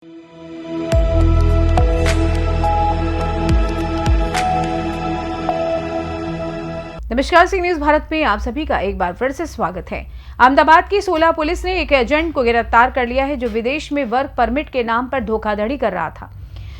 नमस्कार, सी न्यूज भारत में आप सभी का एक बार फिर से स्वागत है। अहमदाबाद की सोला पुलिस ने एक एजेंट को गिरफ्तार कर लिया है जो विदेश में वर्क परमिट के नाम पर धोखाधड़ी कर रहा था।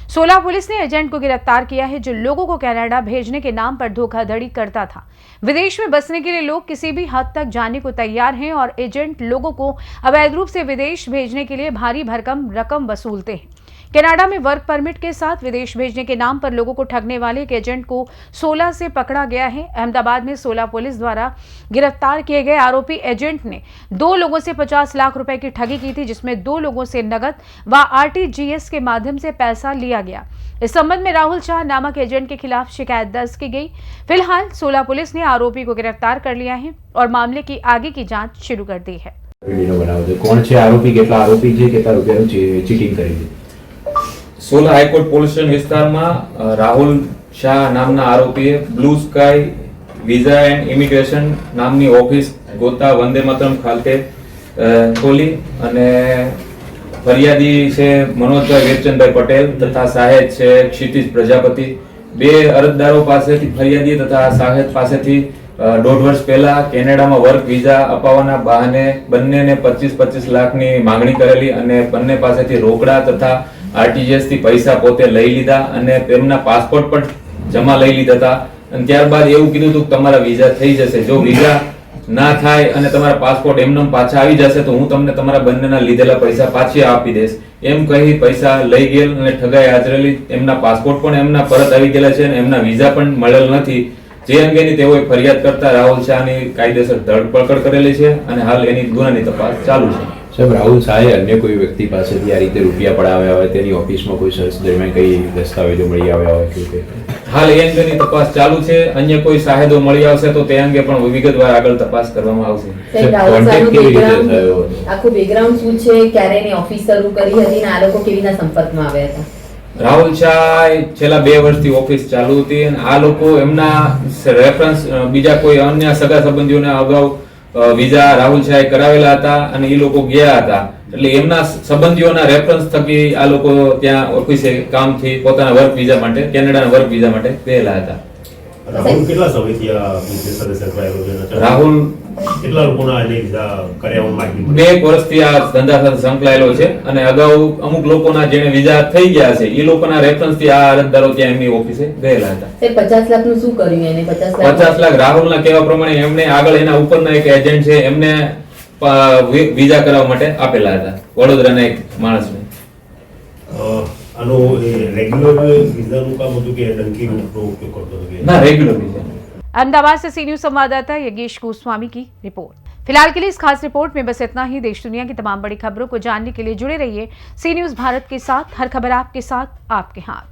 सोला पुलिस ने एजेंट को गिरफ्तार किया है जो लोगों को कनाडा भेजने के नाम पर धोखाधड़ी करता था। विदेश में बसने के लिए लोग किसी भी हद तक जाने को तैयार हैं और एजेंट लोगों को अवैध रूप से विदेश भेजने के लिए भारी भरकम रकम वसूलते हैं। कनाडा में वर्क परमिट के साथ विदेश भेजने के नाम पर लोगों को ठगने वाले एक एजेंट को सोला से पकड़ा गया है। अहमदाबाद में सोला पुलिस द्वारा गिरफ्तार किए गए आरोपी एजेंट ने 2 लोगों से 50 लाख रुपए की ठगी की थी, जिसमें 2 लोगों से नगद व RTGS के माध्यम से पैसा लिया गया। इस संबंध में राहुल शाह नामक एजेंट के खिलाफ शिकायत दर्ज की गई। फिलहाल सोला पुलिस ने आरोपी को गिरफ्तार कर लिया है और मामले की आगे की जांच शुरू कर दी है। कौन છે આરોપી, કેટલા આરોપી છે, કેટલા રૂપિયાનું ચીટિંગ કરી છે? સોલા હાઈકોર્ટ પોલીસ સ્ટેશન વિસ્તારમાં રાહુલ શાહ નામના આરોપીએ blue sky visa and immigration નામની ઓફિસ ગોતા વંદે માતરમ ખાતે ખોલી અને ફરિયાદી છે મનોજભાઈ વીરચંદભાઈ પટેલ તથા સાહેદ છે ક્ષિતિજ પ્રજાપતિ, 2 અરજદારો પાસેથી ફરિયાદી તથા સાહેદ પાસેથી 1.5 વર્ષ પહેલા કેનેડામાં વર્ક વિઝા અપાવવાના બહાને બંનેને 25-25 લાખની માંગણી કરેલી અને બંને પાસેથી રોકડા તથા RTGS થી પૈસા પોતે લઈ લીધા અને તેમના પાસપોર્ટ પણ જમા લઈ લીધા હતા અને ત્યારબાદ એવું કીધું હતું કે તમારા વિઝા થઈ જશે, જો વિઝા ના થાય અને તમારા પાસપોર્ટ એમને પાછા આવી જશે તો હું તમને તમારા બંનેના લીધેલા પૈસા પાછી આપી દઈશ એમ કહી પૈસા લઈ ગયેલ અને ઠગાઈ આચરેલી। એમના પાસપોર્ટ પણ એમના પરત આવી ગયેલા છે અને એમના વિઝા પણ મળેલ નથી, જે અંગેની તેઓએ ફરિયાદ કરતા રાહુલ શાહની કાયદેસર ધરપકડ કરેલી છે અને હાલ એની ગુનાની તપાસ ચાલુ છે। સાહેબ, રાહુલ શાહે અન્ય કોઈ વ્યક્તિ પાસેથી આ રીતે રૂપિયા પડાવ્યા હોય, તેની ઓફિસમાં કોઈ સર્ચ દરમિયાન કઈ દસ્તાવેજો મળી આવ્યા હોય કે હાલ એ અંગેની તપાસ ચાલુ છે। અન્ય કોઈ સાહેદો મળી આવશે તો તે અંગે પણ વિગતવાર આગળ તપાસ કરવામાં આવશે। કોન્ટેક્ટ કેવી રીતે થયો? આખું બેકગ્રાઉન્ડ શું છે, ક્યારે એની ઓફિસ શરૂ કરી હતી અને આ લોકો કેવીના સંપર્કમાં આવ્યા હતા? રાહુલ શાહ છેલ્લા 2 વર્ષથી ઓફિસ ચાલુ હતી અને આ લોકો એમના રેફરન્સ બીજા કોઈ અન્ય સગા સંબંધીઓને અગાઉ વિઝા રાહુલ શાહે કરાવેલા હતા અને એ લોકો ગયા હતા, એટલે એમના સંબંધીઓના રેફરન્સ થકી આ લોકો ત્યાં ઓફિસે કામથી પોતાના વર્ક વિઝા માટે કેનેડાના વર્ક વિઝા માટે ગયેલા હતા। રાહુલ કેટલા સમયથી આ બિઝનેસ સાથે સંકળાયેલો છે? રાહુલ કેટલા લોકોના એને વિઝા કરાવવા માંગી? 2 વર્ષથી આ ધંધા સાથે સંકળાયેલો છે અને અગાઉ અમુક લોકોના જેને વિઝા થઈ ગયા છે એ લોકોના રેફરન્સથી આ અરજદારો ત્યાં એમની ઓફિસે ગયેલા હતા। 50 લાખનું શું કર્યું એને? 50 લાખ રાહુલના કહેવા પ્રમાણે એમને આગળ એના ઉપરના એક એજન્ટ છે એમને વિઝા કરાવવા માટે આપેલા હતા, વડોદરાના એક માણસને। આનો રેગ્યુલર વિઝાનું કામ હતું કે ડંકી રૂટનો ઉપયોગ કરતો હતો? ના, રેગ્યુલર વિઝા। अहमदाबाद से सी न्यूज संवाददाता योगेश गोस्वामी की रिपोर्ट। फिलहाल के लिए इस खास रिपोर्ट में बस इतना ही। देश दुनिया की तमाम बड़ी खबरों को जानने के लिए जुड़े रहिए सी न्यूज भारत के साथ। हर खबर आपके साथ, आपके हाथ।